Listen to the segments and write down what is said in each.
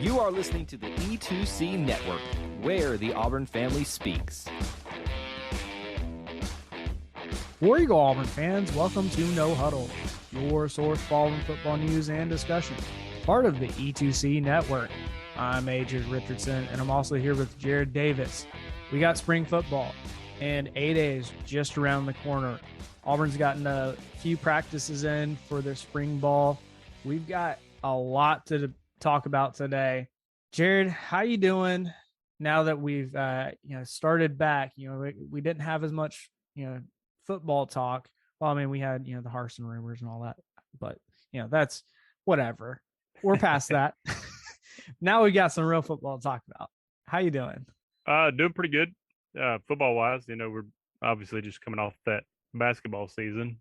You are listening to the E2C Network, where the Auburn family speaks. War Eagle Auburn fans, welcome to No Huddle, your source for Auburn football news and discussion, part of the E2C Network. I'm Major Richardson, and I'm also here with Jared Davis. We got spring football, and A-Day is just around the corner. Auburn's gotten a few practices in for their spring ball. We've got a lot to talk about today. Jared, how you doing now that we've started back? We didn't have as much football talk. Well, I mean, we had the Harsin rumors and all that, but that's whatever. We're past that. Now we got some real football to talk about. How you doing? Doing pretty good. Football wise, we're obviously just coming off that basketball season.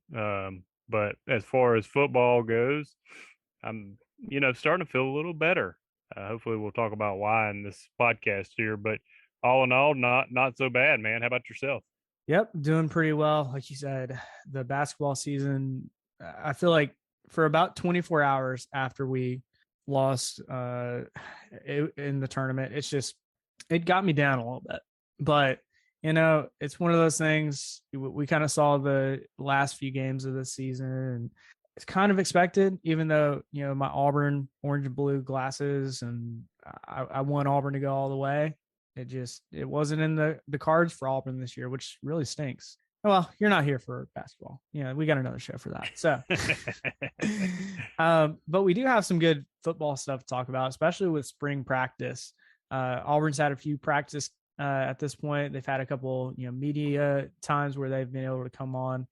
But as far as football goes, I'm starting to feel a little better. Hopefully we'll talk about why in this podcast here, but all in all, not so bad, man. How about yourself? Yep, doing pretty well. Like you said, the basketball season, I feel like for about 24 hours after we lost in the tournament, it got me down a little bit. But, it's one of those things. We kind of saw the last few games of the season, and it's kind of expected, even though, my Auburn orange and blue glasses, and I want Auburn to go all the way. It wasn't in the cards for Auburn this year, which really stinks. Well, you're not here for basketball. We got another show for that. So, but we do have some good football stuff to talk about, especially with spring practice. Auburn's had a few practice at this point. They've had a couple, media times where they've been able to come on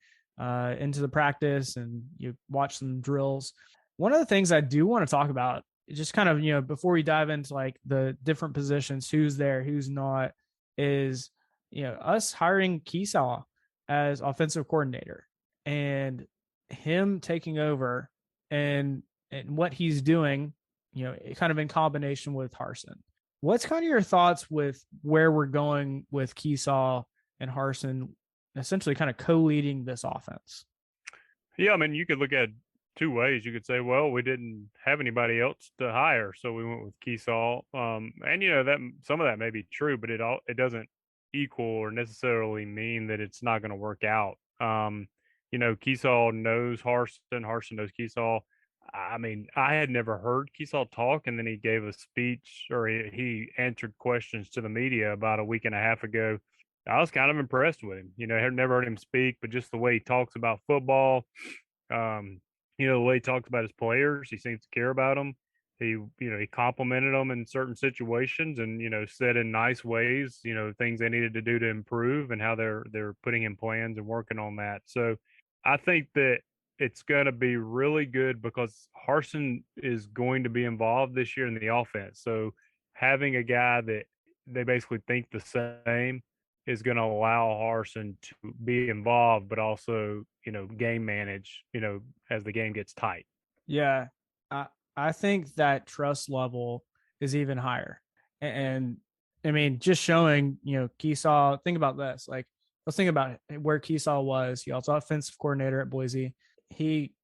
into the practice and you watch some drills. One of the things I do want to talk about, just kind of, before we dive into like the different positions, who's there, who's not, is, us hiring Keesaw as offensive coordinator and him taking over and what he's doing, kind of in combination with Harsin. What's kind of your thoughts with where we're going with Keesaw and Harsin essentially kind of co-leading this offense? Yeah, I mean, you could look at two ways. You could say, well, we didn't have anybody else to hire, so we went with Keesaw. And that some of that may be true, but it doesn't equal or necessarily mean that it's not going to work out. Keesaw knows Harsin. Harsin knows Keesaw. I mean, I had never heard Keesaw talk, and then he gave a speech, or he answered questions to the media about a week and a half ago. I was kind of impressed with him. I had never heard him speak, but just the way he talks about football, the way he talks about his players, he seems to care about them. He complimented them in certain situations and, said in nice ways, things they needed to do to improve and how they're putting in plans and working on that. So I think that it's going to be really good because Harsin is going to be involved this year in the offense. So having a guy that they basically think the same is going to allow Harsin to be involved, but also, game manage, as the game gets tight. Yeah. I think that trust level is even higher. And I mean, just showing, Keesaw, think about this. Like, let's think about where Keesaw was. He also offensive coordinator at Boise. He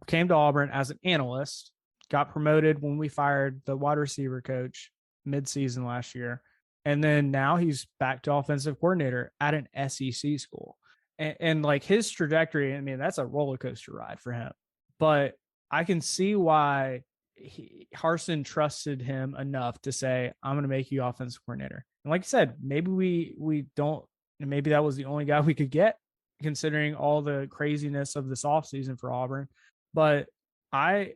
came to Auburn as an analyst, got promoted when we fired the wide receiver coach mid-season last year. And then now he's back to offensive coordinator at an SEC school. And like his trajectory, I mean, that's a roller coaster ride for him. But I can see why Harsin trusted him enough to say, I'm going to make you offensive coordinator. And like I said, maybe we don't, maybe that was the only guy we could get considering all the craziness of this offseason for Auburn. But I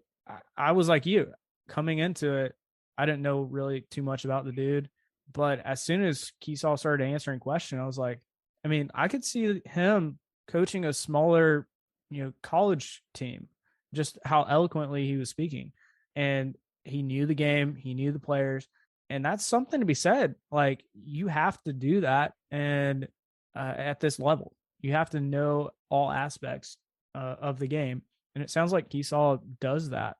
was like you, coming into it, I didn't know really too much about the dude. But as soon as Keesaw started answering questions, I was like, I mean, I could see him coaching a smaller, college team, just how eloquently he was speaking. And he knew the game, he knew the players, and that's something to be said. Like, you have to do that. And at this level, you have to know all aspects of the game. And it sounds like Keesaw does that.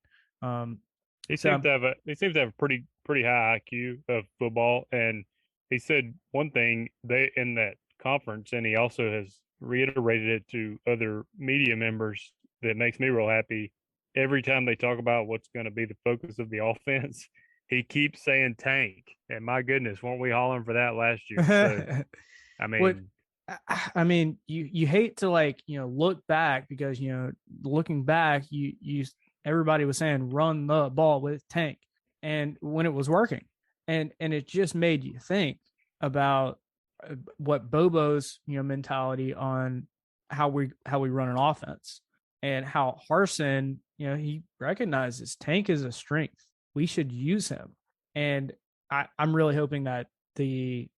He seems to have a pretty high IQ of football, and he said one thing in that conference, and he also has reiterated it to other media members that makes me real happy. Every time they talk about what's going to be the focus of the offense, he keeps saying tank, and my goodness, weren't we hollering for that last year? So I what mean, I mean, you hate to like, look back because, looking back, you everybody was saying run the ball with Tank, and when it was working, and it just made you think about what Bobo's mentality on how we run an offense, and how Harsin, he recognizes Tank is a strength. We should use him, and I'm really hoping that the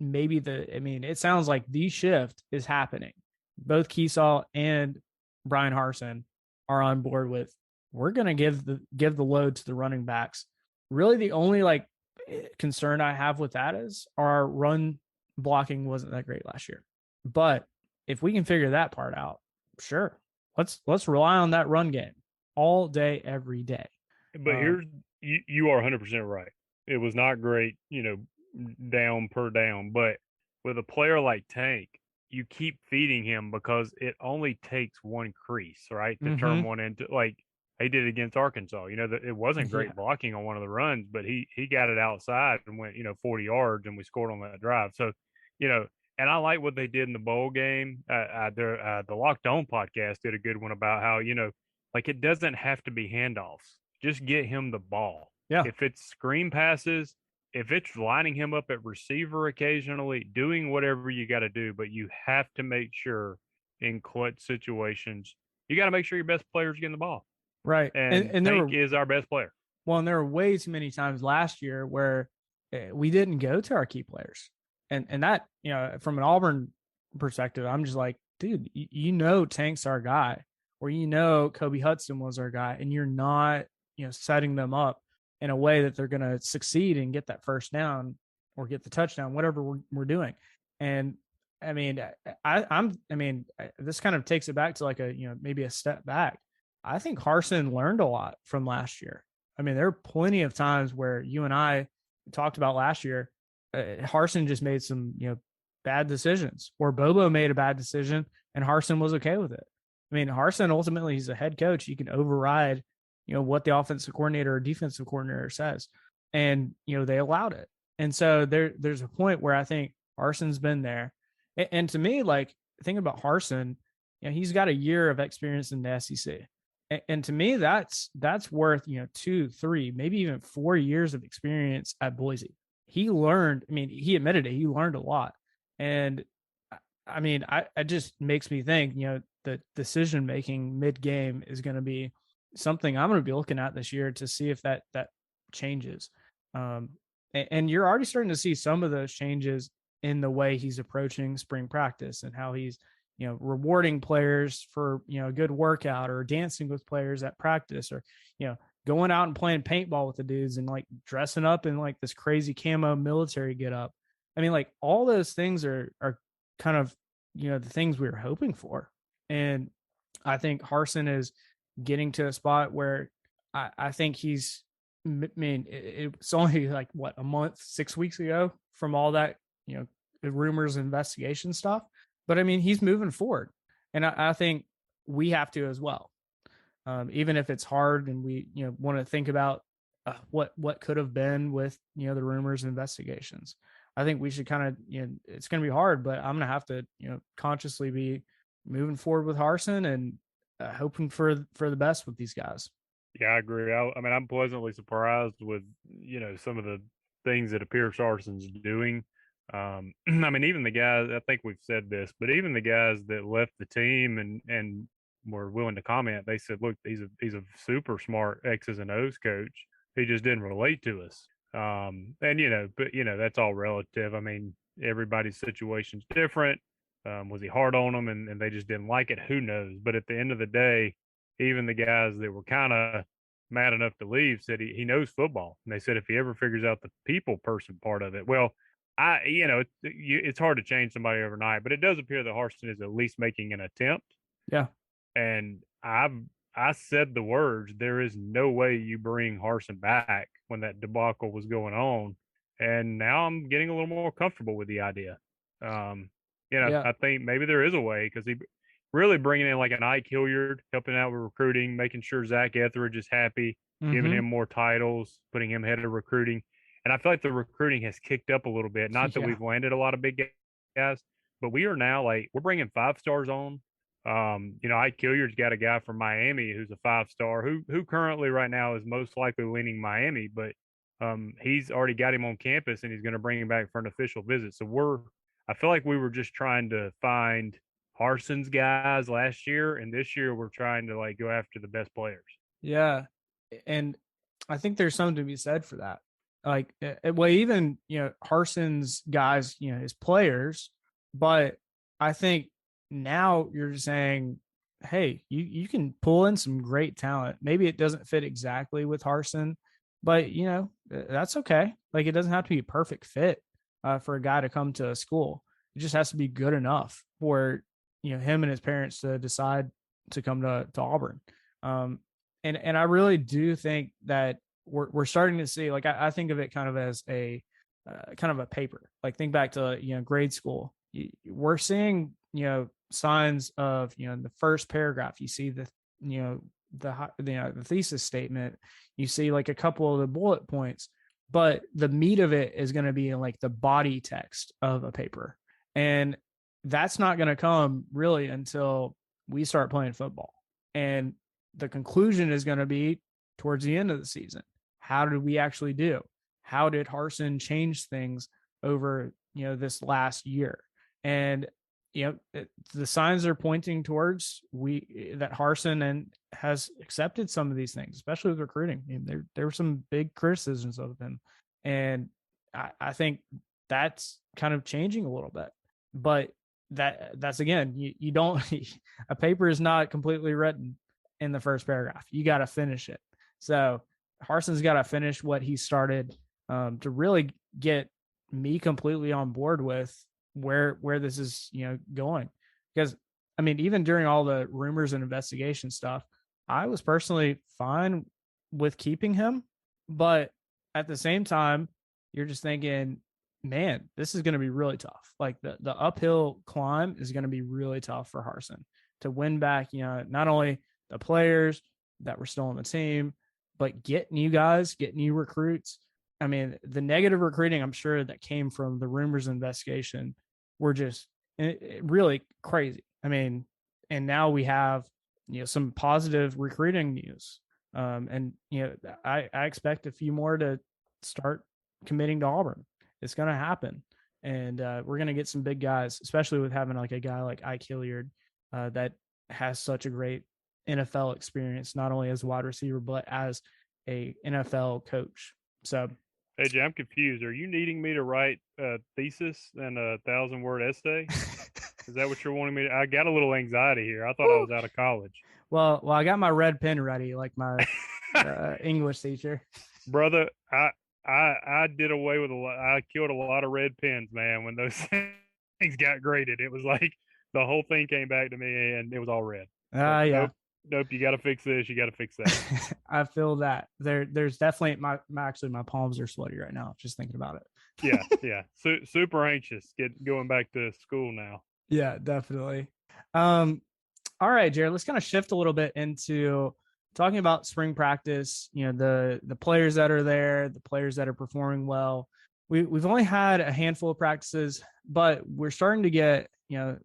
it sounds like the shift is happening. Both Keesaw and Bryan Harsin are on board with, we're going to give the load to the running backs. Really, the only concern I have with that is our run blocking wasn't that great last year. But if we can figure that part out, sure, let's rely on that run game all day, every day. but here's you are 100% right. It was not great, down per down, but with a player like Tank, you keep feeding him because it only takes one crease, right, to turn one into, like he did against Arkansas. That it wasn't great blocking on one of the runs, but he got it outside and went 40 yards, and we scored on that drive. So, and I like what they did in the bowl game. The Locked On podcast did a good one about how like it doesn't have to be handoffs. Just get him the ball. Yeah. If it's screen passes, if it's lining him up at receiver occasionally, doing whatever you got to do, but you have to make sure in clutch situations, you got to make sure your best players getting the ball. Right. And Tank is our best player. Well, and there were way too many times last year where we didn't go to our key players. And that, from an Auburn perspective, I'm just like, dude, Tank's our guy, or Kobe Hudson was our guy, and you're not, setting them up in a way that they're going to succeed and get that first down or get the touchdown, whatever we're doing. And I mean, this kind of takes it back to like maybe a step back. I think Harsin learned a lot from last year. I mean, there are plenty of times where you and I talked about last year, Harsin just made some, bad decisions, or Bobo made a bad decision and Harsin was okay with it. I mean, Harsin, ultimately, he's a head coach. He can override, what the offensive coordinator or defensive coordinator says. And, they allowed it. And so there's a point where I think Harsin's been there. And to me, like, thinking about Harsin, he's got a year of experience in the SEC. And to me, that's worth, 2, 3, maybe even 4 years of experience at Boise. He learned, he admitted it, he learned a lot. And it just makes me think, the decision making mid game is going to be something I'm going to be looking at this year to see if that changes. And you're already starting to see some of those changes in the way he's approaching spring practice and how he's, rewarding players for, a good workout, or dancing with players at practice, or, going out and playing paintball with the dudes and like dressing up in like this crazy camo military get up. I mean, like, all those things are kind of, the things we were hoping for. And I think Harsin is getting to a spot where I think he's, it's only like what, a month, 6 weeks ago from all that, rumors, investigation stuff. But he's moving forward. And I think we have to as well. Even if it's hard and we, want to think about what could have been with, the rumors and investigations. I think we should kind of, it's going to be hard, but I'm going to have to, consciously be moving forward with Harsin and hoping for the best with these guys. Yeah, I agree. I'm pleasantly surprised with, some of the things that Pierce Harson's doing. Even the guys, I think we've said this, but even the guys that left the team and were willing to comment, they said, look, he's a super smart X's and O's coach. He just didn't relate to us. That's all relative. Everybody's situation's different. Was he hard on them and they just didn't like it? Who knows? But at the end of the day, even the guys that were kind of mad enough to leave said he knows football. And they said if he ever figures out the people person part of it, well, it's hard to change somebody overnight, but it does appear that Harsin is at least making an attempt. Yeah. And I said the words, there is no way you bring Harsin back when that debacle was going on. And now I'm getting a little more comfortable with the idea. I think maybe there is a way, because really bringing in like an Ike Hilliard, helping out with recruiting, making sure Zach Etheridge is happy, giving Mm-hmm. him more titles, putting him head of recruiting. And I feel like the recruiting has kicked up a little bit. Not that Yeah. we've landed a lot of big guys, but we are now like we're bringing 5 stars on. Ike Hilliard's got a guy from Miami who's a 5 star who currently right now is most likely leaning Miami, but he's already got him on campus and he's going to bring him back for an official visit. So I feel like we were just trying to find Harsin's guys last year, and this year we're trying to like go after the best players. Yeah. And I think there's something to be said for that. Like, well, even, Harsin's guys, his players, but I think now you're saying, hey, you can pull in some great talent. Maybe it doesn't fit exactly with Harsin, but, that's okay. Like, it doesn't have to be a perfect fit for a guy to come to a school. It just has to be good enough for, him and his parents to decide to come to Auburn. And I really do think that we're starting to see, like, I think of it kind of as a kind of a paper. Like, think back to grade school. We're seeing signs of in the first paragraph you see the the thesis statement, you see like a couple of the bullet points, but the meat of it is going to be in like the body text of a paper, and that's not going to come really until we start playing football. And the conclusion is going to be towards the end of the season. How did we actually do? How did Harsin change things over this last year? And the signs are pointing towards that Harsin has accepted some of these things, especially with recruiting. I mean, there were some big criticisms of him, and I think that's kind of changing a little bit. But that's again, you don't a paper is not completely written in the first paragraph. You got to finish it. So Harsin's got to finish what he started to really get me completely on board with where this is going. Because I mean, even during all the rumors and investigation stuff, I was personally fine with keeping him, but at the same time, you're just thinking, man, this is going to be really tough. Like the uphill climb is going to be really tough for Harsin to win back, not only the players that were still on the team, but get new guys, get new recruits. I mean, the negative recruiting, I'm sure, that came from the rumors investigation were just really crazy. I mean, and now we have, some positive recruiting news. And, I expect a few more to start committing to Auburn. It's going to happen. And we're going to get some big guys, especially with having like a guy like Ike Hilliard that has such a great NFL experience, not only as a wide receiver, but as a NFL coach. So, Hey, Jay, I'm confused. Are you needing me to write a thesis and a 1,000-word essay? Is that what you're wanting me to? I got a little anxiety here. I thought I was out of college. Well, I got my red pen ready, like my English teacher. Brother, I did away with a lot. I killed a lot of red pens, man. When those things got graded, it was like the whole thing came back to me, and it was all red. Yeah. Nope. You got to fix this. You got to fix that. I feel that there's definitely my palms are sweaty right now just thinking about it. Yeah. Super anxious going back to school now. Yeah, definitely. All right, Jared, let's kind of shift a little bit into talking about spring practice. The players that are there, the players that are performing well. We've only had a handful of practices, but we're starting to get a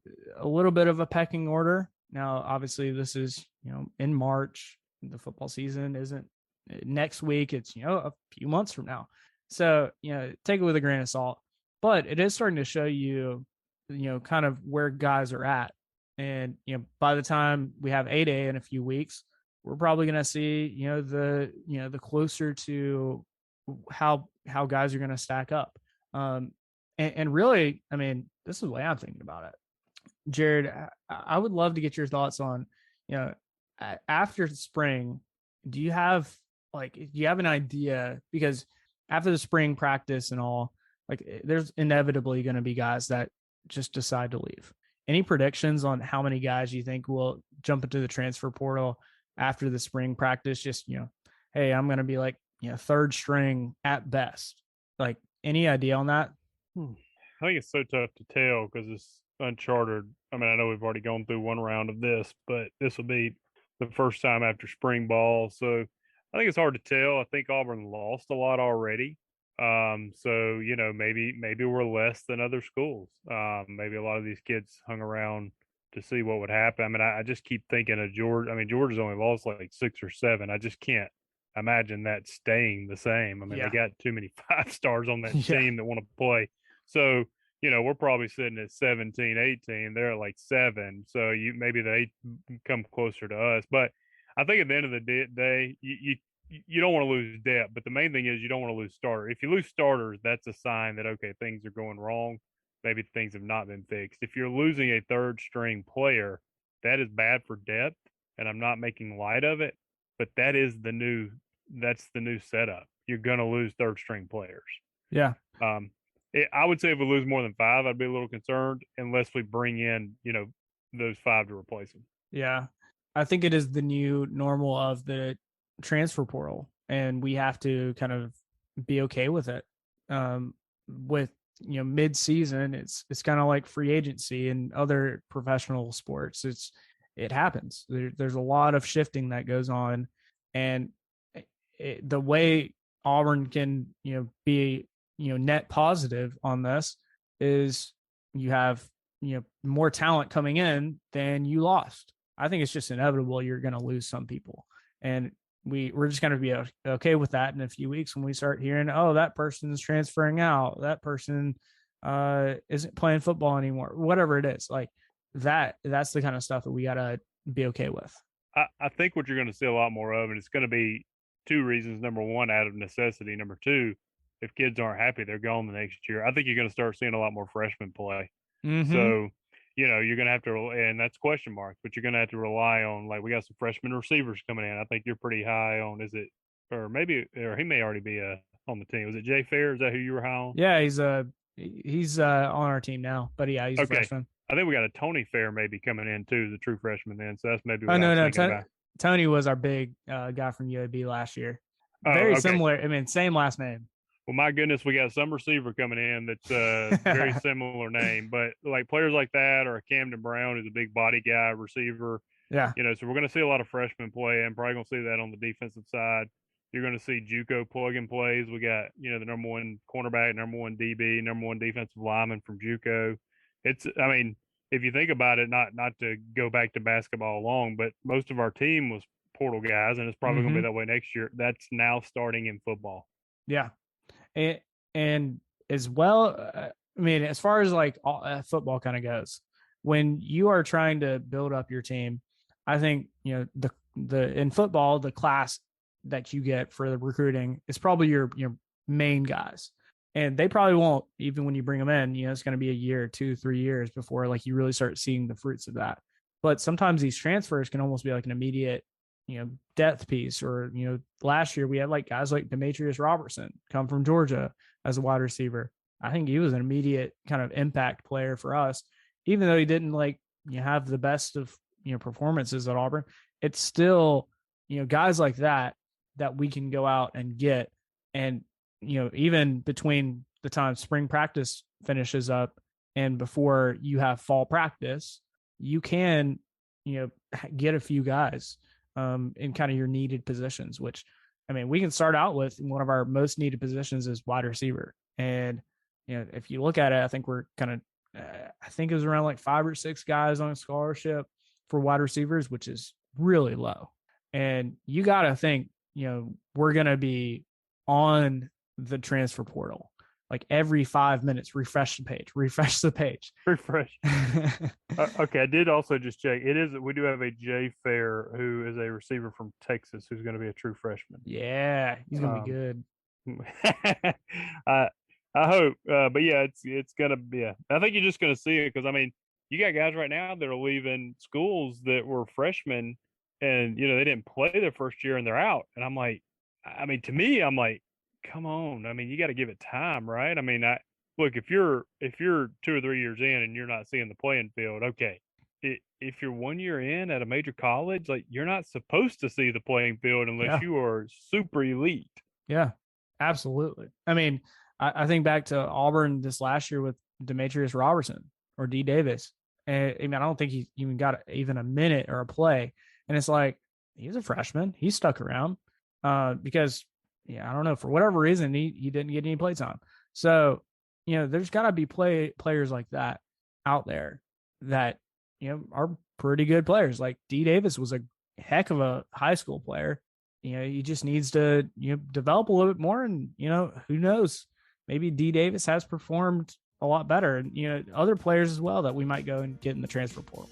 little bit of a pecking order. Now, obviously, this is in March. The football season isn't next week. It's a few months from now. So take it with a grain of salt. But it is starting to show you kind of where guys are at. And by the time we have 8A in a few weeks, we're probably going to see the closer to how guys are going to stack up. And really, I mean, this is the way I'm thinking about it. Jared, I would love to get your thoughts on, after spring, do you have an idea? Because after the spring practice and all, like, there's inevitably going to be guys that just decide to leave. Any predictions on how many guys you think will jump into the transfer portal after the spring practice? Just, hey, I'm going to be like, third string at best. Like, any idea on that? I think it's so tough to tell because it's uncharted. I mean, I know we've already gone through one round of this, but this will be the first time after spring ball. So I think it's hard to tell. I think Auburn lost a lot already. So maybe we're less than other schools. Maybe a lot of these kids hung around to see what would happen. I mean, I just keep thinking of Georgia. I mean, Georgia's only lost like 6 or 7. I just can't imagine that staying the same. I mean, they got too many 5 stars on that team that want to play. So, we're probably sitting at 17, 18. They're at like 7. So maybe they come closer to us. But I think at the end of the day, you don't want to lose depth. But the main thing is you don't want to lose starters. If you lose starters, that's a sign that, okay, things are going wrong. Maybe things have not been fixed. If you're losing a third string player, that is bad for depth. And I'm not making light of it, but that's the new setup. You're going to lose third string players. Yeah. I would say if we lose more than 5, I'd be a little concerned unless we bring in, those 5 to replace them. Yeah. I think it is the new normal of the transfer portal, and we have to kind of be okay with it. With, mid-season, it's kind of like free agency and other professional sports. It happens. There's a lot of shifting that goes on, and the way Auburn can, be, net positive on this is you have, more talent coming in than you lost. I think it's just inevitable you're going to lose some people, and we're just going to be okay with that in a few weeks when we start hearing, oh, that person's transferring out, that person isn't playing football anymore, whatever it is. Like that's the kind of stuff that we got to be okay with. I think what you're going to see a lot more of, and it's going to be 2 reasons. Number one, out of necessity. Number 2, if kids aren't happy, they're gone the next year. I think you're going to start seeing a lot more freshmen play. Mm-hmm. So, you're going to have to, and that's question marks, but you're going to have to rely on, like, we got some freshman receivers coming in. I think you're pretty high on, or he may already be on the team. Was it Jay Fair? Is that who you were high on? Yeah, he's on our team now, but yeah, he's a freshman. I think we got a Tony Fair maybe coming in too, the true freshman then. So that's maybe what I was thinking about. Tony was our big guy from UAB last year. Very similar. I mean, same last name. Well, my goodness, we got some receiver coming in that's a very similar name, but like players like that, or a Camden Brown, who's a big body guy, receiver. Yeah. So we're going to see a lot of freshmen play, and probably going to see that on the defensive side. You're going to see JUCO plug-in plays. We got, the number 1 cornerback, number 1 DB, number 1 defensive lineman from JUCO. I mean, if you think about it, not to go back to basketball long, but most of our team was portal guys, and it's probably going to be that way next year. That's now starting in football. Yeah. And as well, I mean, as far as like football kind of goes, when you are trying to build up your team, I think, the in football, the class that you get for the recruiting is probably your main guys. And they probably won't, even when you bring them in, it's going to be a year, 2, 3 years before like you really start seeing the fruits of that. But sometimes these transfers can almost be like an immediate, depth piece. Or, last year we had like guys like Demetrius Robertson come from Georgia as a wide receiver. I think he was an immediate kind of impact player for us, even though he didn't have the best of, performances at Auburn. It's still, guys like that we can go out and get. And, even between the time spring practice finishes up and before you have fall practice, you can, get a few guys in kind of your needed positions, which, I mean, we can start out with one of our most needed positions is wide receiver. And, if you look at it, I think we're kind of, I think it was around like 5 or 6 guys on a scholarship for wide receivers, which is really low. And you got to think, we're going to be on the transfer portal like every 5 minutes. Refresh the page. Okay, I did also just check. We do have a Jay Fair, who is a receiver from Texas, who's going to be a true freshman. Yeah, he's going to be good. I hope, but yeah, it's gonna be. Yeah. I think you're just gonna see it because, I mean, you got guys right now that are leaving schools that were freshmen, and they didn't play their first year and they're out. And I'm like, I mean, to me, I'm like, come on. I mean, you got to give it time, right? I mean, look, if you're 2 or 3 years in and you're not seeing the playing field, okay. If you're 1 year in at a major college, like, you're not supposed to see the playing field unless you are super elite. Yeah, absolutely. I mean, I think back to Auburn this last year with Demetrius Robertson. or D Davis. And I mean, I don't think he even got even a minute or a play. And it's like, he's a freshman. He stuck around because, yeah, I don't know, for whatever reason, he didn't get any play time. So, there's got to be players like that out there that, are pretty good players. Like D Davis was a heck of a high school player. He just needs to, develop a little bit more. And, who knows, maybe D Davis has performed a lot better. And, other players as well that we might go and get in the transfer portal.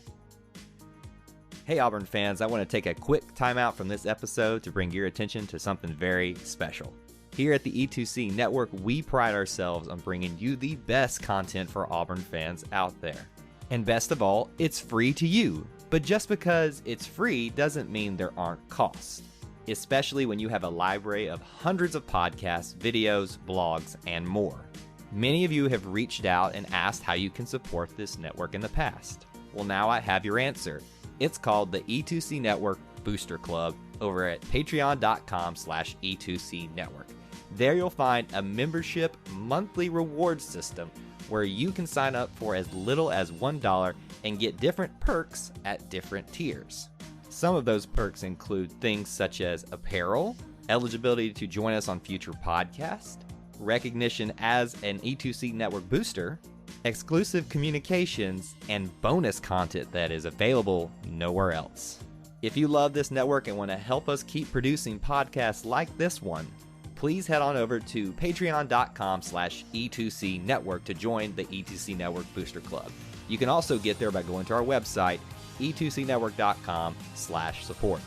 Hey, Auburn fans, I want to take a quick timeout from this episode to bring your attention to something very special. Here at the E2C Network, we pride ourselves on bringing you the best content for Auburn fans out there. And best of all, it's free to you. But just because it's free doesn't mean there aren't costs, especially when you have a library of hundreds of podcasts, videos, blogs, and more. Many of you have reached out and asked how you can support this network in the past. Well, now I have your answer. It's called the E2C Network Booster Club over at patreon.com/E2C Network. There you'll find a membership monthly reward system where you can sign up for as little as $1 and get different perks at different tiers. Some of those perks include things such as apparel, eligibility to join us on future podcasts, recognition as an E2C Network booster, exclusive communications, and bonus content that is available nowhere else. If you love this network and want to help us keep producing podcasts like this one, please head on over to patreon.com/E2C Network to join the E2C Network Booster Club. You can also get there by going to our website, e2cnetwork.com/support.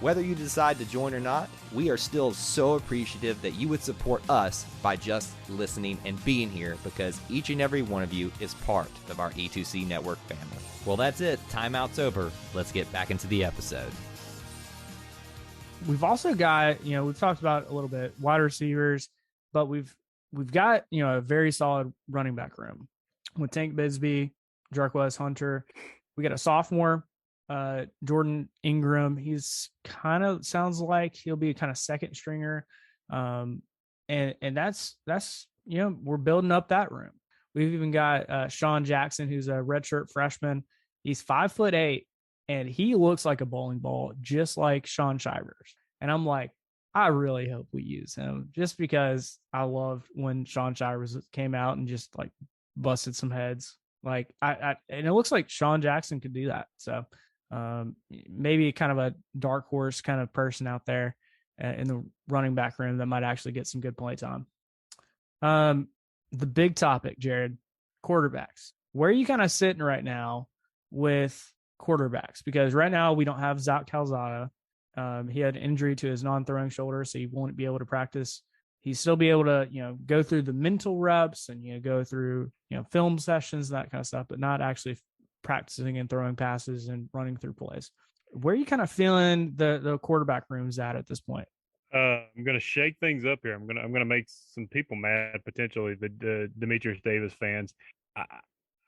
Whether you decide to join or not, we are still so appreciative that you would support us by just listening and being here, because each and every one of you is part of our E2C Network family. Well, that's it. Timeout's over. Let's get back into the episode. We've also got, we've talked about a little bit wide receivers, but we've got, a very solid running back room with Tank Bigsby, Jarquez Hunter. We got a sophomore, Jordan Ingram. He's kind of sounds like he'll be a kind of second stringer. And that's, we're building up that room. We've even got Sean Jackson, who's a redshirt freshman. He's 5'8", and he looks like a bowling ball, just like Sean Shivers. And I'm like, I really hope we use him, just because I loved when Sean Shivers came out and just like busted some heads. Like and it looks like Sean Jackson could do that. So maybe kind of a dark horse kind of person out there in the running back room that might actually get some good play time. The big topic, Jared, quarterbacks. Where are you kind of sitting right now with quarterbacks? Because right now we don't have Zach Calzada. He had an injury to his non-throwing shoulder, so he won't be able to practice. He'd still be able to, go through the mental reps and, go through, film sessions, that kind of stuff, but not actually practicing and throwing passes and running through plays. Where are you kind of feeling the quarterback rooms at this point? I'm going to shake things up here. I'm going to make some people mad, potentially the Demetrius Davis fans.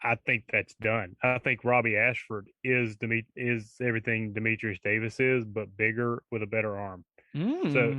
I think that's done. I think Robbie Ashford is everything Demetrius Davis is, but bigger with a better arm. So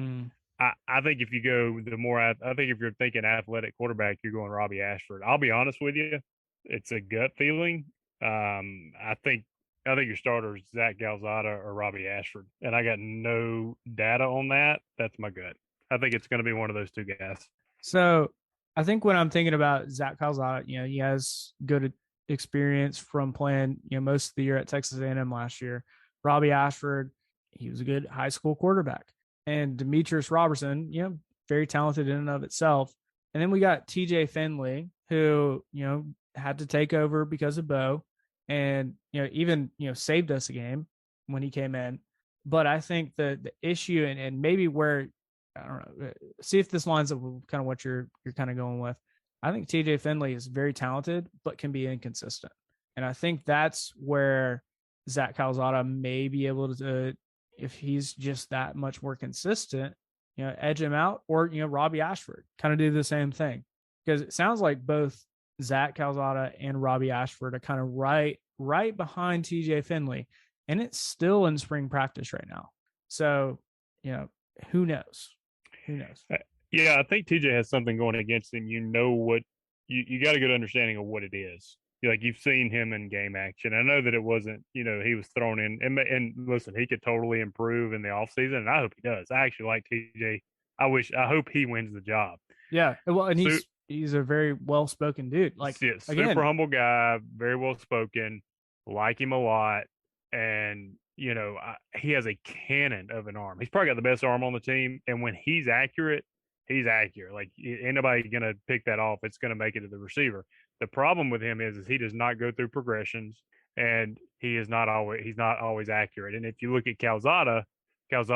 I think if you go I think if you're thinking athletic quarterback, you're going Robbie Ashford. I'll be honest with you, it's a gut feeling. I think your starter is Zach Calzada or Robbie Ashford, and I got no data on that. That's my gut. I think it's going to be one of those two guys. So I think when I'm thinking about Zach Calzada, he has good experience from playing, most of the year at Texas A&M last year. Robbie Ashford, he was a good high school quarterback. And Demetrius Robertson, very talented in and of itself. And then we got TJ Finley, who, had to take over because of Bo, and, even, saved us a game when he came in. But I think the issue and maybe where, I don't know, see if this lines up with kind of what you're kind of going with. I think TJ Finley is very talented, but can be inconsistent. And I think that's where Zach Calzada may be able to, if he's just that much more consistent, edge him out, or, Robbie Ashford kind of do the same thing. Because it sounds like both Zach Calzada and Robbie Ashford are kind of right behind TJ Finley. And it's still in spring practice right now. So, who knows? Yeah, I think TJ has something going against him. What you got a good understanding of what it is. Like you've seen him in game action. I know that it wasn't, he was thrown in and listen, he could totally improve in the offseason, and I hope he does. I actually like TJ. I hope he wins the job. Yeah. Well, and So, he's a very well-spoken dude. Like, yeah, again, super humble guy, very well spoken, like him a lot. And, he has a cannon of an arm. He's probably got the best arm on the team. And when he's accurate, he's accurate. Like, ain't nobody going to pick that off. It's going to make it to the receiver. The problem with him is he does not go through progressions, and he's not always accurate. And if you look at Calzada goes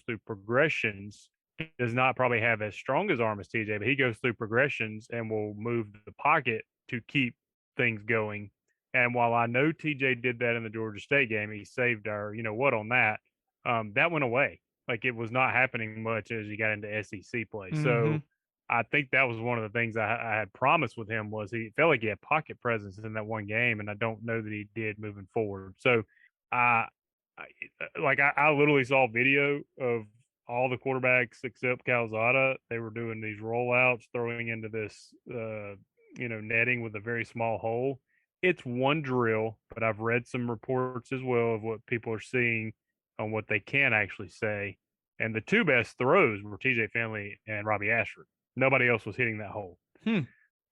through progressions. He does not probably have as strong as arm as TJ, but he goes through progressions and will move the pocket to keep things going. And while I know TJ did that in the Georgia State game, he saved our, on that. That went away. Like it was not happening much as he got into SEC play. Mm-hmm. So I think that was one of the things I had promised with him was he felt like he had pocket presence in that one game, and I don't know that he did moving forward. So I literally saw video of all the quarterbacks except Calzada. They were doing these rollouts, throwing into this, netting with a very small hole. It's one drill, but I've read some reports as well of what people are seeing on what they can actually say. And the two best throws were TJ Finley and Robbie Ashford. Nobody else was hitting that hole.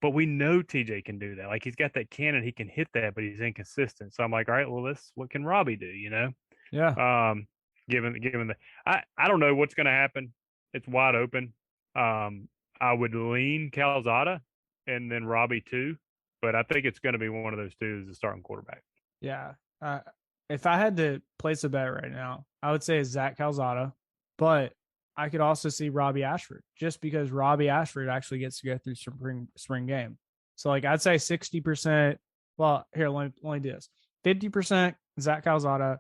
But we know TJ can do that. Like he's got that cannon, he can hit that, but he's inconsistent. So I'm like, all right, well, what can Robbie do? Yeah. Given the, I don't know what's going to happen. It's wide open. I would lean Calzada and then Robbie too, but I think it's going to be one of those two as the starting quarterback. Yeah. If I had to place a bet right now, I would say it's Zach Calzada, but I could also see Robbie Ashford just because Robbie Ashford actually gets to go through spring game. So like I'd say 60%. Well, here, let me do this. 50% Zach Calzada,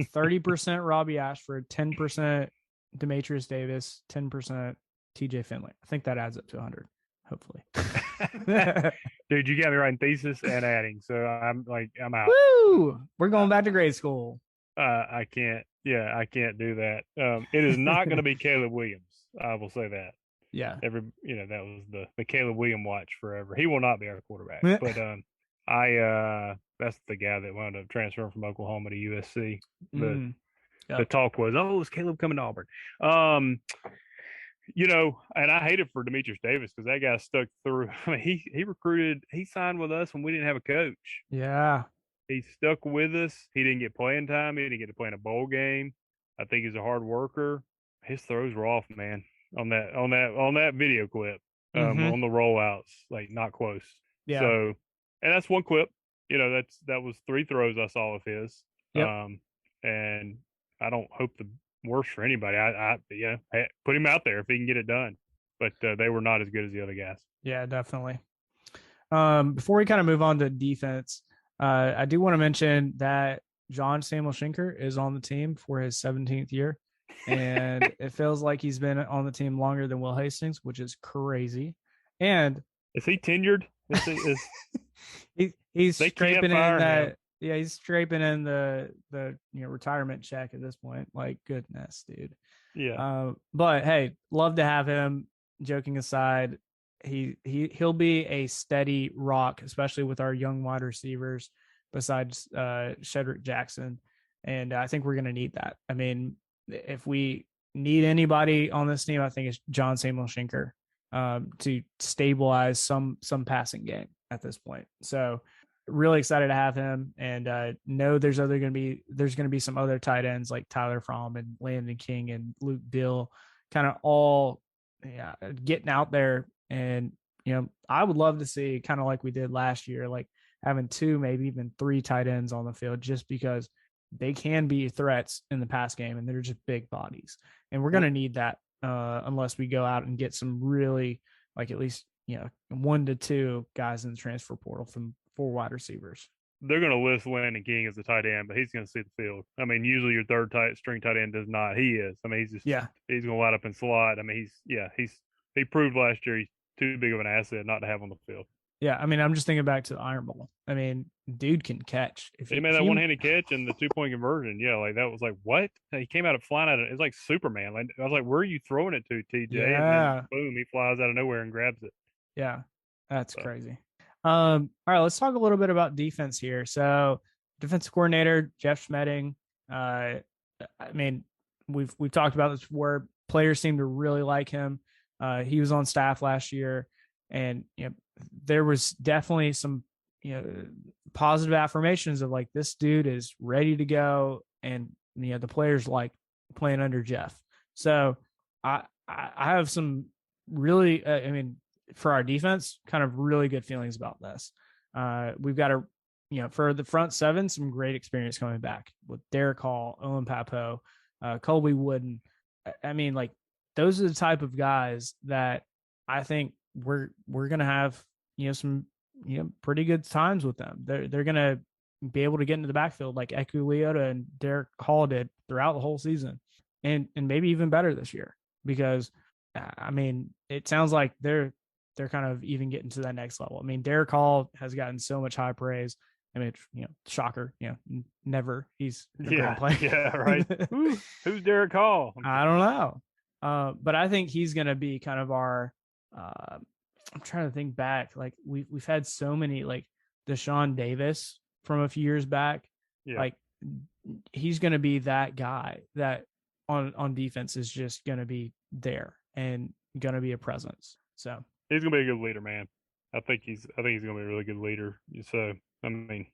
30% Robbie Ashford, 10% Demetrius Davis, 10% TJ Finley. I think that adds up to 100, hopefully. Dude, you got me writing thesis and adding, so I'm out. Woo! We're going back to grade school. I can't do that. It is not going to be Caleb Williams. I will say that. Yeah. That was the Caleb Williams watch forever. He will not be our quarterback. But that's the guy that wound up transferring from Oklahoma to USC. But the talk was, is Caleb coming to Auburn? And I hate it for Demetrius Davis because that guy stuck through. I mean, he signed with us when we didn't have a coach. Yeah. He stuck with us. He didn't get playing time. He didn't get to play in a bowl game. I think he's a hard worker. His throws were off, man, on that video clip, on the rollouts, like not close. Yeah. So, and that's one clip. That was 3 throws I saw of his. Yep. And I don't hope the worst for anybody. Put him out there if he can get it done. But they were not as good as the other guys. Yeah, definitely. Before we kind of move on to defense, I do want to mention that John Samuel Schenker is on the team for his 17th year, and it feels like he's been on the team longer than Will Hastings, which is crazy. And is he tenured? He's scraping in that. Him. Yeah, he's scraping in the retirement check at this point. Like, goodness, dude. Yeah. But hey, love to have him. Joking aside, he'll be a steady rock, especially with our young wide receivers besides Shedrick Jackson. And I think we're going to need that. I mean, if we need anybody on this team, I think it's John Samuel Schenker to stabilize some passing game at this point. So really excited to have him, and know there's going to be some other tight ends like Tyler Fromm and Landon King and Luke Dill, kind of all getting out there. And I would love to see, kind of like we did last year, like having 2, maybe even 3 tight ends on the field, just because they can be threats in the pass game, and they're just big bodies, and we're going to need that unless we go out and get some really, like, at least 1 to 2 guys in the transfer portal from 4 wide receivers. They're going to list Landon King as a tight end, but he's going to see the field. I mean, usually your third string tight end does not. He is. I mean, he's going to line up and slot. I mean, he proved last year he's too big of an asset not to have on the field. Yeah, I mean, I'm just thinking back to the Iron Bowl. I mean, dude can catch. He made that one-handed catch and the 2-point conversion. Yeah, like that was like, what? He came out of flying out of it. It's like Superman. Like, I was like, where are you throwing it to, TJ? Yeah. And then boom, he flies out of nowhere and grabs it. Yeah, that's crazy. All right, let's talk a little bit about defense here. So, defensive coordinator Jeff Schmedding. I mean, we've talked about this before. Players seem to really like him. He was on staff last year, and there was definitely some positive affirmations of like, this dude is ready to go, and the players like playing under Jeff. So I have some really for our defense, kind of really good feelings about this. We've got for the front seven, some great experience coming back with Derek Hall, Owen Papo, Colby Wooden. I mean, like, those are the type of guys that I think we're gonna have some pretty good times with them. They're gonna be able to get into the backfield like Eku Leota and Derek Hall did throughout the whole season, and maybe even better this year, because I mean, it sounds like they're kind of even getting to that next level. I mean, Derek Hall has gotten so much high praise. I mean, shocker. Never. He's playing. Yeah, right. Who's Derek Hall? I don't know. But I think he's going to be kind of our. I'm trying to think back. Like, we've had so many, like Deshaun Davis from a few years back. Yeah. Like, he's going to be that guy that on defense is just going to be there and going to be a presence. So he's going to be a good leader, man. I think he's going to be a really good leader. So, I mean,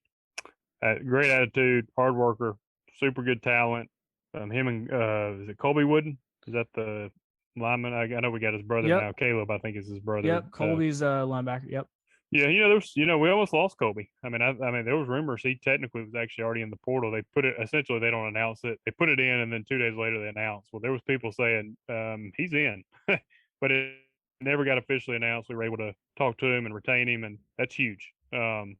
great attitude, hard worker, super good talent. Him and is it Colby Wooden? Is that the lineman? I know we got his brother now. Caleb, I think, is his brother. Yep, Colby's linebacker. Yep. Yeah, there's, we almost lost Colby. I mean, there was rumors he technically was actually already in the portal. They put it, essentially, they don't announce it. They put it in, and then 2 days later they announced. Well, there was people saying he's in, but it never got officially announced. We were able to talk to him and retain him, and that's huge. Because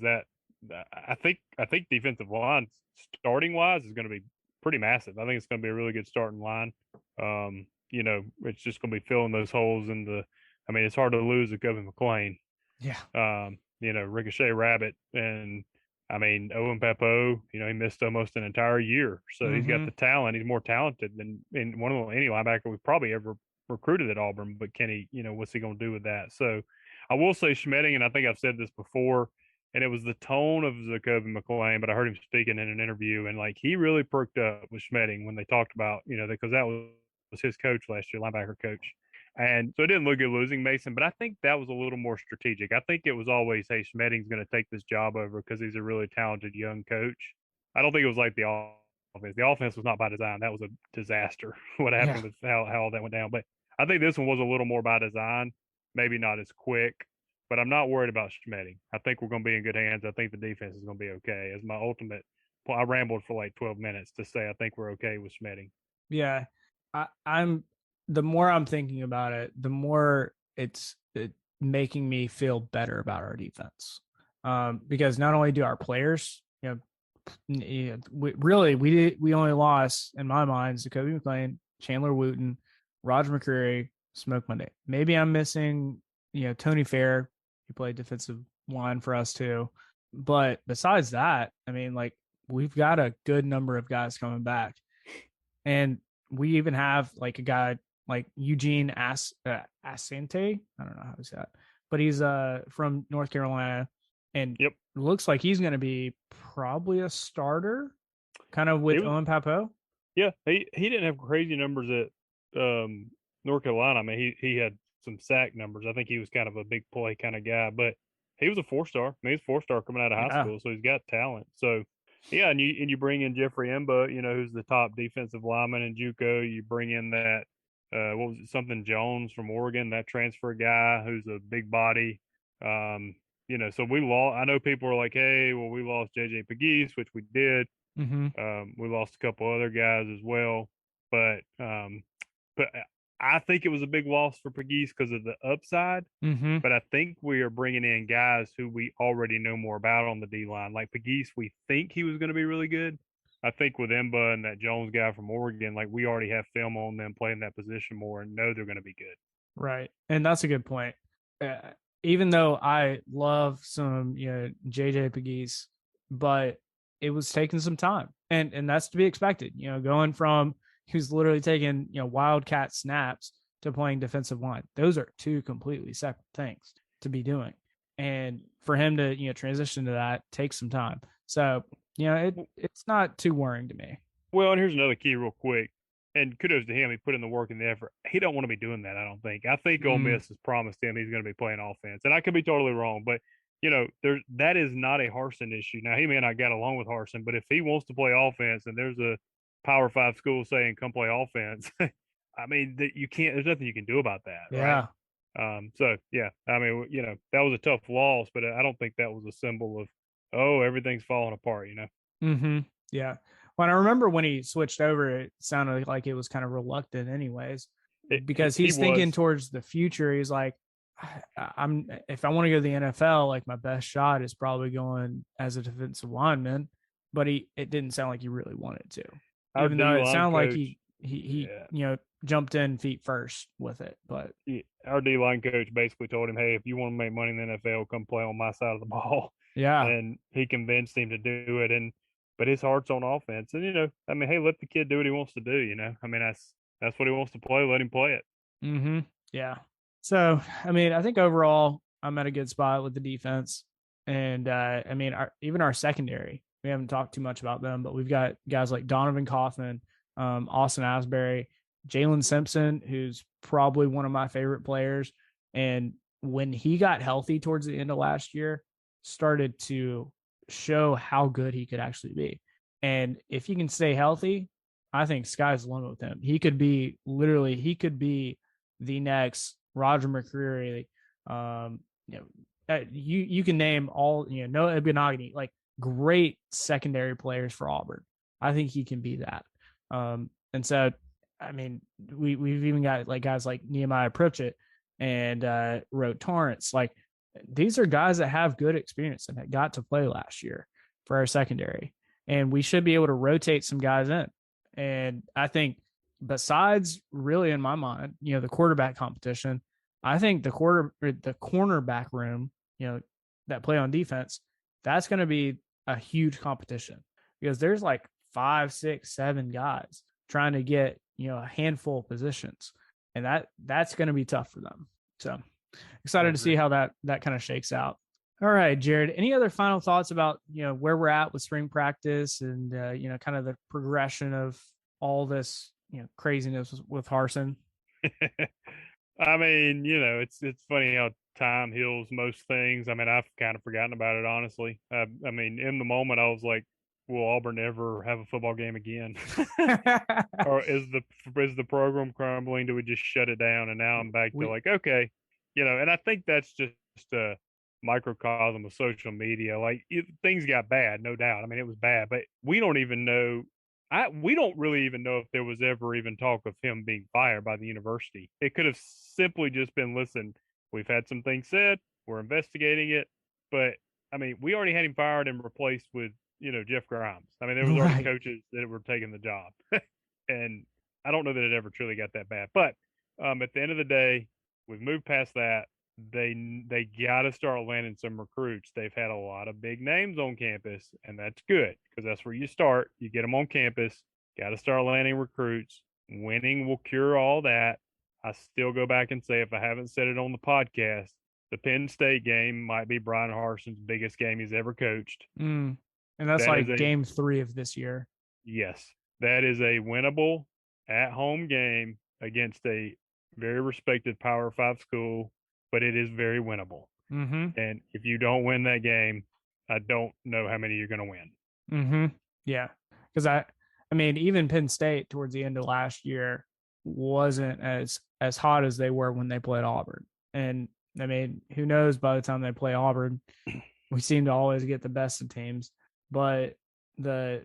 that I think defensive line starting wise is going to be pretty massive. I think it's going to be a really good starting line. It's just going to be filling those holes in the. I mean, it's hard to lose a Kobe McLean. Yeah. Ricochet Rabbit, and I mean, Owen Papo, he missed almost an entire year. So he's got the talent. He's more talented than any linebacker we've probably ever recruited at Auburn. But can he, what's he going to do with that? So I will say Schmedding, and I think I've said this before, and it was the tone of Jacoby McLean, but I heard him speaking in an interview, and like, he really perked up with Schmedding when they talked about, because that was his coach last year, linebacker coach. And so it didn't look good losing Mason, but I think that was a little more strategic. I think it was always, hey, Schmedding's going to take this job over because he's a really talented young coach. I don't think it was like the offense. The offense was not by design. That was a disaster, what happened with how all that went down. But I think this one was a little more by design, maybe not as quick, but I'm not worried about Schmedding. I think we're going to be in good hands. I think the defense is going to be okay. As my ultimate, I rambled for like 12 minutes to say I think we're okay with Schmedding. Yeah, I'm. The more I'm thinking about it, the more it's making me feel better about our defense. Because not only do our players, we only lost, in my mind, Jacoby McLean, Chandler Wooten, Roger McCreary, Smoke Monday. Maybe I'm missing, Tony Fair. He played defensive line for us too. But besides that, I mean, like, we've got a good number of guys coming back, and we even have like a guy like Eugene Asante. I don't know how to say that, but he's from North Carolina, and looks like he's going to be probably a starter, kind of with Owen Papo. Yeah, he didn't have crazy numbers at North Carolina. I mean, he had some sack numbers. I think he was kind of a big play kind of guy, but he was a 4-star. I mean, he's a 4-star coming out of high school, so he's got talent. So yeah, and you bring in Jeffrey Emba, who's the top defensive lineman in JUCO. You bring in that. What was it? Something Jones from Oregon, that transfer guy who's a big body. So we lost. I know people are like, hey, well, we lost JJ Pegues, which we did. We lost a couple other guys as well, but I think it was a big loss for Pegues because of the upside. But I think we are bringing in guys who we already know more about on the D line. Like Pegues, we think he was going to be really good. I think with Emba and that Jones guy from Oregon, like, we already have film on them playing that position more and know they're going to be good. Right. And that's a good point. Even though I love some, JJ Pegues, but it was taking some time, and that's to be expected, going from, he was literally taking, wildcat snaps to playing defensive line. Those are two completely separate things to be doing. and for him to, transition to that takes some time. So, it's not too worrying to me. Well, and here's another key real quick. And kudos to him. He put in the work and the effort. He don't want to be doing that, I don't think. I think Ole Miss has promised him he's going to be playing offense. And I could be totally wrong, but that is not a Harsin issue. Now, he may not get along with Harsin, but if he wants to play offense and there's a Power 5 school saying come play offense, I mean, there's nothing you can do about that. Yeah. Right? So yeah, I mean, that was a tough loss, but I don't think that was a symbol of, oh, everything's falling apart, Yeah. Well, I remember when he switched over, it sounded like it was kind of reluctant anyways, because he's thinking towards the future. He's like, if I want to go to the NFL, like my best shot is probably going as a defensive lineman, but it didn't sound like he really wanted to, even though it sounded like he jumped in feet first with it. But our D-line coach basically told him, hey, if you want to make money in the NFL, come play on my side of the ball. Yeah. And he convinced him to do it. But his heart's on offense. And, I mean, hey, let the kid do what he wants to do, I mean, that's what he wants to play. Let him play it. Yeah. So, I mean, I think overall I'm at a good spot with the defense. And, I mean, even our secondary, we haven't talked too much about them, but we've got guys like Donovan Kaufman, Austin Asbury, Jalen Simpson, who's probably one of my favorite players. And when he got healthy towards the end of last year, started to show how good he could actually be. And if he can stay healthy, I think sky's the limit with him. He could be the next Roger McCreary. You can name all, Noah Ebionagini, like great secondary players for Auburn. I think he can be that. And so, I mean, we've even got like guys like Nehemiah Pritchett and Rote Torrance. Like, these are guys that have good experience and that got to play last year for our secondary. And we should be able to rotate some guys in. And I think besides really in my mind, the quarterback competition, I think the cornerback room, that play on defense, that's going to be a huge competition because there's like 5, 6, 7 guys trying to get, a handful of positions. And that's going to be tough for them. So excited to see how that kind of shakes out. All right, Jared, any other final thoughts about, where we're at with spring practice and, kind of the progression of all this, craziness with Harsin? I mean, it's funny how time heals most things. I mean, I've kind of forgotten about it, honestly. I mean, in the moment, I was like, will Auburn ever have a football game again? Or is the program crumbling? Do we just shut it down? And now I'm back to like, okay, and I think that's just a microcosm of social media. Like things got bad, no doubt. I mean, it was bad, but we don't even know. We don't really even know if there was ever even talk of him being fired by the university. It could have simply just been, listen, we've had some things said, we're investigating it, but I mean, we already had him fired and replaced with, Jeff Grimes. I mean, there was already coaches that were taking the job, and I don't know that it ever truly got that bad. But at the end of the day, we've moved past that. They got to start landing some recruits. They've had a lot of big names on campus, and that's good because that's where you start. You get them on campus. Got to start landing recruits. Winning will cure all that. I still go back and say, if I haven't said it on the podcast, the Penn State game might be Bryan Harsin's biggest game he's ever coached. And that's like game 3 of this year. Yes, that is a winnable at-home game against a very respected Power 5 school, but it is very winnable. And if you don't win that game, I don't know how many you're going to win. Yeah, because I mean, even Penn State towards the end of last year wasn't as hot as they were when they played Auburn. And I mean, who knows, by the time they play Auburn, we seem to always get the best of teams. But the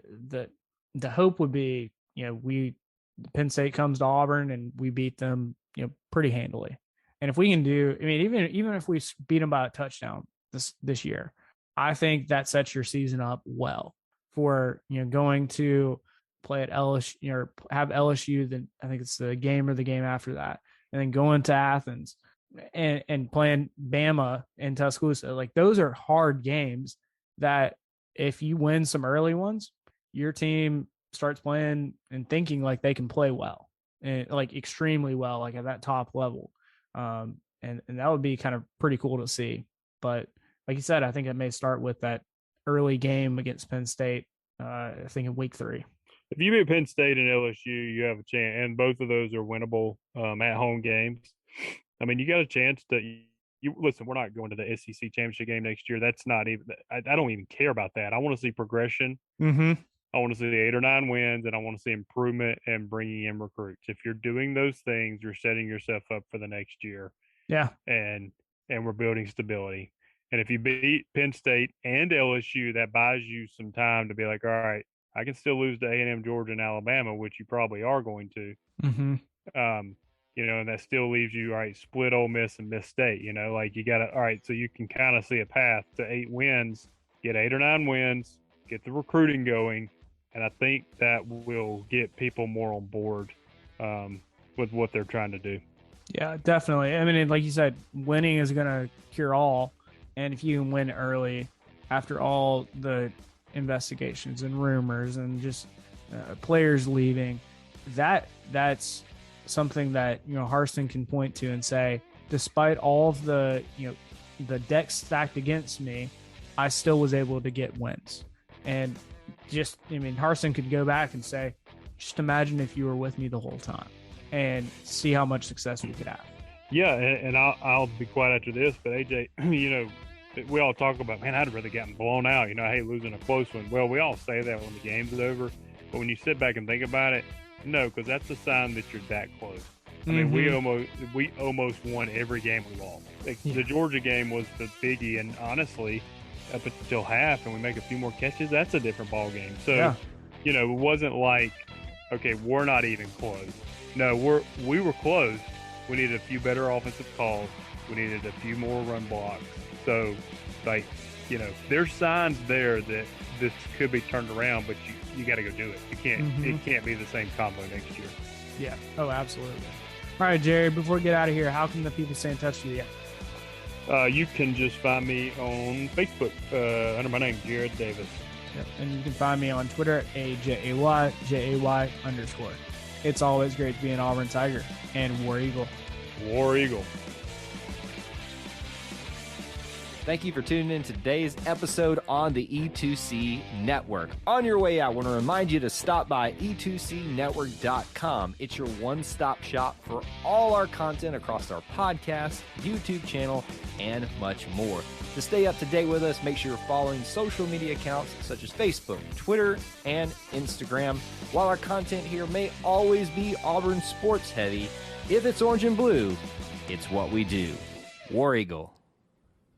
hope would be, Penn State comes to Auburn and we beat them, pretty handily. And if we can do, I mean, even if we beat them by a touchdown this year, I think that sets your season up well for, going to play at LSU or have LSU. Then I think it's the game or the game after that, and then going to Athens and playing Bama and Tuscaloosa. Like those are hard games that if you win some early ones, your team starts playing and thinking like they can play well and like extremely well, like at that top level. And that would be kind of pretty cool to see. But like you said, I think it may start with that early game against Penn State. I think in week 3. If you beat Penn State and LSU, you have a chance, and both of those are winnable at home games. I mean, you got a chance to. You listen. We're not going to the SEC championship game next year. That's not even. I don't even care about that. I want to see progression. Mm-hmm. I want to see 8 or 9 wins, and I want to see improvement and bringing in recruits. If you're doing those things, you're setting yourself up for the next year. Yeah. And we're building stability. And if you beat Penn State and LSU, that buys you some time to be like, all right, I can still lose to A&M, Georgia, and Alabama, which you probably are going to. Mm-hmm. And that still leaves you, all right, split Ole Miss and Miss State. Like you got to, all right, so you can kind of see a path to 8 wins, get 8 or 9 wins, get the recruiting going, and I think that will get people more on board with what they're trying to do. Yeah, definitely. I mean, like you said, winning is going to cure all, and if you can win early, after all the investigations and rumors and just players leaving, that's something that Harsin can point to and say, despite all of the the deck stacked against me, I still was able to get wins. And Harsin could go back and say, just imagine if you were with me the whole time, and see how much success we could have. Yeah, and I'll be quiet after this, but AJ, we all talk about, man, I'd rather gotten blown out. I hate losing a close one. Well, we all say that when the game's over, but when you sit back and think about it, no, because that's a sign that you're that close. I mean, we almost won every game we lost. The Georgia game was the biggie, and honestly, up until half, and we make a few more catches, that's a different ball game. So, it wasn't like, okay, we're not even close. No, we were close. We needed a few better offensive calls. We needed a few more run blocks. So, there's signs there that this could be turned around, but you got to go do it. You can't. It can't be the same combo next year. Yeah. Oh, absolutely. All right, Jerry. Before we get out of here, how can the people stay in touch with you? You can just find me on Facebook under my name, Jared Davis. Yep. And you can find me on Twitter at AJAY_. It's always great to be an Auburn Tiger and War Eagle. War Eagle. Thank you for tuning in to today's episode on the E2C Network. On your way out, I want to remind you to stop by e2cnetwork.com. It's your one-stop shop for all our content across our podcast, YouTube channel, and much more. To stay up to date with us, make sure you're following social media accounts such as Facebook, Twitter, and Instagram. While our content here may always be Auburn sports heavy, if it's orange and blue, it's what we do. War Eagle.